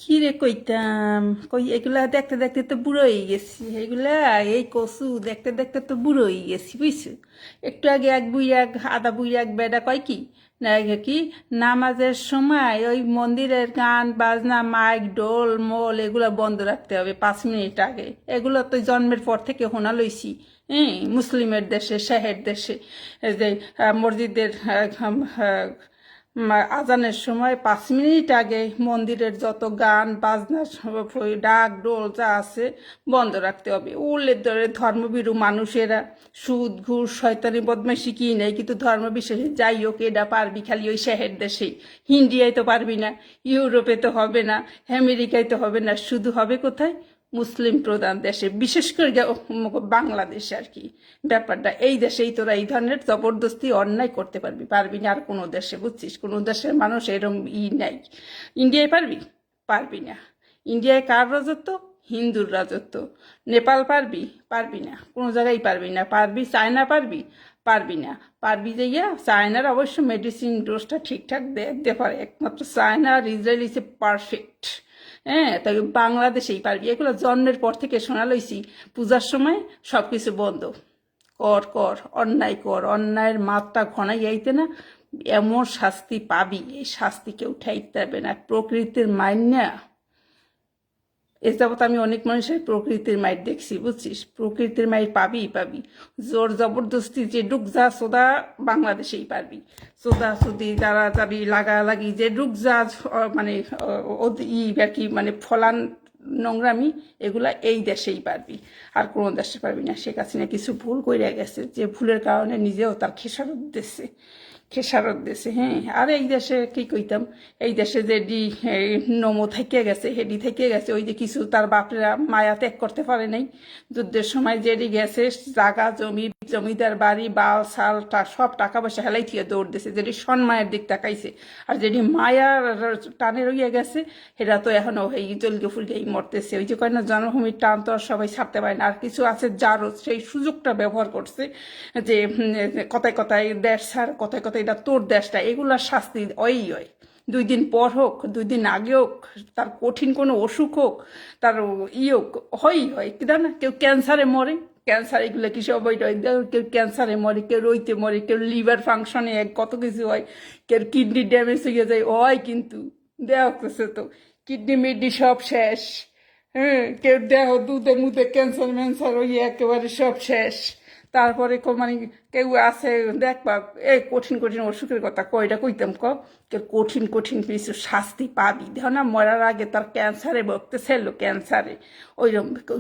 কি রে কইতাম কই এগুলা দেখতে দেখতে তো বুড়ো হয়ে গেছি এগুলা। এই কচু দেখতে দেখতে তো বুড়ো হয়ে গেছি বুঝছো। একটু আগে এক বুই এক আদা বুই এক বেডা কয় কি না কি নামাজের সময় ওই মন্দিরের গান বাজনা মাইক ডোল মোল এগুলো বন্ধ রাখতে হবে 5 মিনিট আগে। এগুলো তো জন্মের পর থেকে হোনা লইছি। হ্যাঁ, মুসলিমের দেশে শাহের দেশে এই যে মসজিদের আজানের সময় 5 মিনিট আগে মন্দিরের যত গান বাজনা ডাক ডোল যা আছে বন্ধ রাখতে হবে। উল্লের ধরে ধর্মভীরু মানুষেরা সুদ ঘুষ শয়তানি বদমাইশি কি নেই, কিন্তু ধর্মবিশ্বাসী যাই হোক এটা পারবি খালি ওই শহর দেশেই। ইন্ডিয়ায় তো পারবি না, ইউরোপে তো হবে না, আমেরিকায় তো হবে না, শুধু হবে কোথায়? মুসলিম প্রধান দেশে, বিশেষ করে বাংলাদেশে আর কি। ব্যাপারটা এই দেশেই তোরা এই ধরনের জবরদস্তি অন্যায় করতে পারবি, পারবি না আর কোনো দেশে, বুঝছিস? কোনো দেশের মানুষ এরম নাই। ইন্ডিয়ায় পারবি? পারবি না। ইন্ডিয়ায় কার রাজত্ব? হিন্দুর রাজত্ব। নেপাল পারবি? পারবি না, কোনো জায়গায় পারবি না। পারবি চায়না? পারবি? পারবি না। পারবি যে চায়নার অবশ্য মেডিসিন ডোজটা ঠিকঠাক দিতে পারে, একমাত্র চায়না আর ইসরায়েল ইজ এ পারফেক্ট। হ্যাঁ, তাই বাংলাদেশেই পারবি। এগুলো জন্মের পর থেকে শোনা লইছি পূজার সময় সব কিছু বন্ধ। কর কর অন্যায় কর, অন্যায়ের মাত্রা ঘনাই আইতে না এমন শাস্তি পাবি, এই শাস্তি কেউ ঠাইতে পারবে না। প্রকৃতির মাইন না। এ যাবৎ আমি অনেক মানুষের প্রকৃতির মাইর দেখছি, বুঝছিস? প্রকৃতির মাইর পাবি পাবি। জোর জবরদস্তি যে ডুক যা সোদা বাংলাদেশেই পারবি। সোদা সুদি যারা যাবি লাগালাগি যে ডুক যা মানে ই আর কি মানে ফলান নোংরামি, এগুলা এই দেশেই পারবি, আর কোনো দেশে পারবি না। শেখ হাসিনা কিছু ভুল করে গেছে, যে ভুলের কারণে নিজেও তার খেসারত দিছে। হ্যাঁ, আর এই দেশে কি কইতাম, এই দেশে যে নমো থেকে গেছে, হেডি থেকে গেছে, ওই যে কিছু তার বাপরা মায়া ত্যাগ করতে পারে নাই। যুদ্ধের সময় যেডি গেছে জাগা জমি জমিদার বাড়ি বাল সাল সব টাকা পয়সা হেলাই থিয়ে দৌড় দিছে, যেটি সন্মায়ের দিক তাকাইছে। আর যেটি মায়ার টানে রইয়া গেছে সেটা তো এখনো এই জলকে ফুলকেই মরতেছে। ওই যে কয় না জন্মভূমির টান তো আর সবাই ছাড়তে পারে না। আর কিছু আছে যারও সেই সুযোগটা ব্যবহার করছে, যে কথায় কথায় দেশ ছাড়, কথায় কথায় এটা তোর দেশটা, এগুলার শাস্তি ওই 2 দিন পর হোক, 2 দিন আগে হোক, তার কঠিন কোনো অসুখ হোক, তার হোক, হয় কি না? কেউ ক্যান্সারে মরে, ক্যান্সার এগুলো কি সবাই কেউ ক্যান্সারে মরে, কেউ রইতে মরে, কেউ লিভার ফাংশনে কত কিছু হয়, কেউ কিডনি ড্যামেজ হয়ে যায় হয়, কিন্তু দেওয়া হচ্ছে তো কিডনি মিডনি সব শেষ। হ্যাঁ, কেউ দেহ দুধে মুধে ক্যান্সার ম্যান্সার ওই একেবারে সব শেষ। তারপরে মানে কেউ আছে দেখবা এই কঠিন কঠিন অসুখের কথা কয়টা কইতাম কেউ কঠিন কঠিন কিছু শাস্তি পাবি। দেখ না, মরার আগে তার ক্যান্সারে বকতেছিল, ক্যান্সারে ওইরকম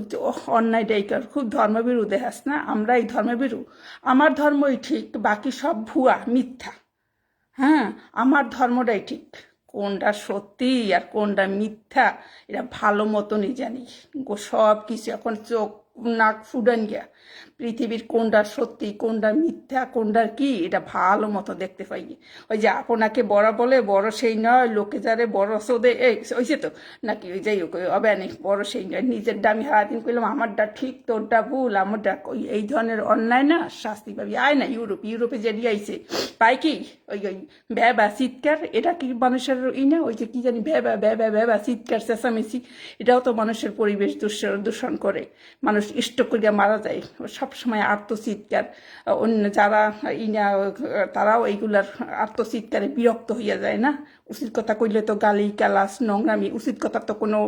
অন্যায়টাই কর। খুব ধর্মবিরু দেখাস না, আমরা এই ধর্মবিরু। আমার ধর্মই ঠিক, বাকি সব ভুয়া মিথ্যা। হ্যাঁ, আমার ধর্মটাই ঠিক। কোনটা সত্যি আর কোনটা মিথ্যা এটা ভালো মতনই জানি গো। সব কিছু এখন চোখ নাক ফুডান গিয়া পৃথিবীর কোনটা সত্যি কোনটা মিথ্যা কোনটার কি এটা ভালো মতো দেখতে পাই। ওই যে আপনাকে বড় বলে বড় সেই নয়, লোকে যারে বড় সোদে ওইছে তো নাকি, ওই যাই হোক অবেনিক বড় সেই নয়। নিজের দামি হারাদিন করলাম আমারটা ঠিক তোরটা ভুল, আমারটা এই ধরনের অন্যায় না শাস্তি পাবি। আয় না ইউরোপে যে আইছে পাই কি ওই ওই ভ্যাবা চিৎকার, এটা কি মানুষের না? ওই যে কি জানি ভ্যাবা ভ্যাবা ভ্যাবা চিৎকার চেঁচামেচি, এটাও তো মানুষের পরিবেশ দূষণ করে, মানুষ স্ট্রোক করিয়া মারা যায়। সবসময় আত্মচিৎকার, অন্য যারা ইনা তারাও এইগুলার আত্মচিৎকারে বিরক্ত হইয়া যায় না? উচিত কথা কইলে তো গালি কালাস নোংরামি, উচিত কথার তো কোনো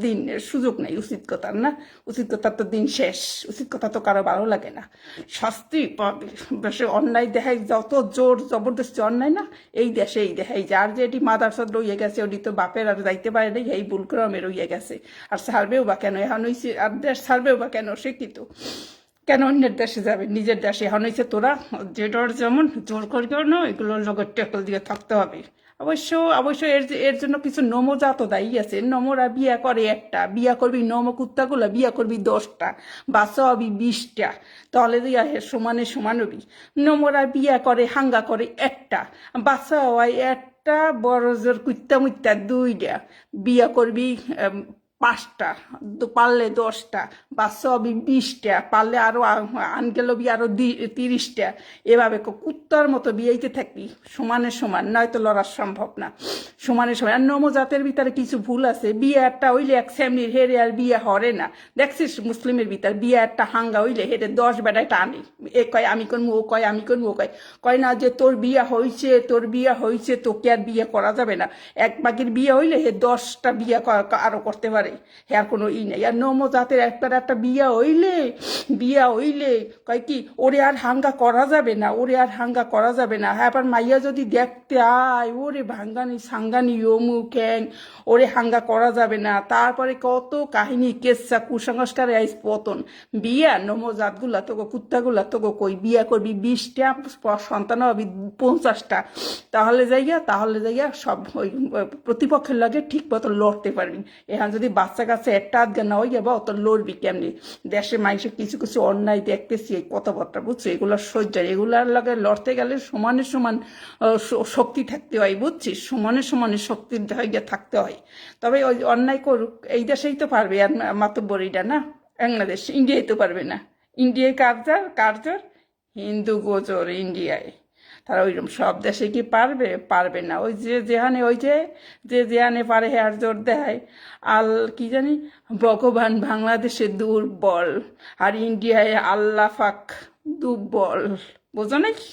দিন সুযোগ নেই উচিত কথার, না? উচিত কথার তো দিন শেষ, উচিত কথা তো কারো ভালো লাগে না। শাস্তি বেশি অন্যায় দেখাই, যত জোর জবরদস্তি অন্যায় না এই দেশে এই দেখাই। যার যে এটি মাদারসদ রইয়া গেছে ওটি তো বাপের আর যাইতে পারে নাই, এই ভুল ক্রমে রইয়া গেছে। আর ছাড়বেও বা কেন এখন হয়েছে, আর দেশ ছাড়বেও বা কেন শিক্ষিত, কেন অন্যের দেশে যাবে? নিজের দেশে এখন হয়েছে তোরা যেটার যেমন জোর করিও না, এগুলোর লোকের টেকল দিয়ে থাকতে হবে। অবশ্য অবশ্য এর জন্য কিছু নমজাত দায়ী আছে। নমরা বিয়া করে একটা, বিয়া করবি নম কুত্তাগুলো বিয়া করবি 10টা, বাচ্চা হবি 20টা, তাহলে সমানে সমান হবি। নমরা বিয়া করে হাঙ্গা করে একটা, বাচ্চা হয় একটা, বড় জোর কুত্তা মুত্তা 2টা, বিয়া করবি 5টা, পারলে 10টা, বাচ্চা হবি 20টা, পারলে আরো আনগেল হবি আরো 30টা, এভাবে কুত্তার মতো বিয়েতে থাকবি সমানে সমান, নয়তো লড়া সম্ভব না। সমানে সমান। আর নমজাতের ভিতরে কিছু ভুল আছে, বিয়ে একটা হইলে এক ফ্যামিলির হেরে আর বিয়ে হরে না। দেখছিস মুসলিমের ভিতর বিয়ে একটা হাঙ্গা হইলে হেরে 10 বেড়ায় টানে, এ কয় আমি করবো, ও কয় আমি করবো, ও কয় কয় না যে তোর বিয়ে হয়েছে, তোর বিয়ে হয়েছে, তোকে আর বিয়ে করা যাবে না। এক বাগের বিয়ে হইলে হে 10টা বিয়ে আরো করতে পারে, হ্যার কোনো ই নেই। আর নমজাতের একটা বিয়ে হইলে কয় কি ওরে আর হাঙ্গা করা যাবে না, ওরে আর হাঙ্গা করা যাবে না। হ্যাঁ, আবার মাইয়া যদি দেখতে আয়, ওরে ভাঙ্গানি সাঙ্গানি অমু ক্যাং, ওরে হাঙ্গা করা যাবে না। তারপরে কত কাহিনী কেসা কুসংস্কারে আইস পতন। বিয়া নমজাতগুলা তোকে কুত্তাগুলা তোকে কই বিয়া করবি 20টা, সন্তান হবি 50টা, তাহলে যাইয়া সব ওই প্রতিপক্ষের লাগে ঠিক মতো লড়তে পারবি। এখন যদি বাচ্চা কাছে একটা আধ না হয়ে যাবো, তো লড়বি কেমনি? দেশে মানুষের কিছু কিছু অন্যায় দেখতেছি, এই কথাবার্তা বুঝছো, এগুলো সহ্য, এগুলার লাগে লড়তে গেলে সমানে সমান শক্তি থাকতে হয়, বুঝছিস? সমানে সমানে শক্তি থাকতে হয়। তবে ওই অন্যায় করুক, এই দেশেই তো পারবে, আর মাতব্বরিটা না, বাংলাদেশ ইন্ডিয়ায় তো পারবে না। ইন্ডিয়ায় কার্যর হিন্দু গোচর ইন্ডিয়ায়, তারা ওইরকম সব দেশে কি পারবে? পারবে না। ওই যে যেখানে যেখানে পারে হেয়ার জোর দেয় কি জানি ভগবান বাংলাদেশে দুর্বল, আর ইন্ডিয়ায় আল্লাহ পাক দুর্বল, বোঝো নাকি?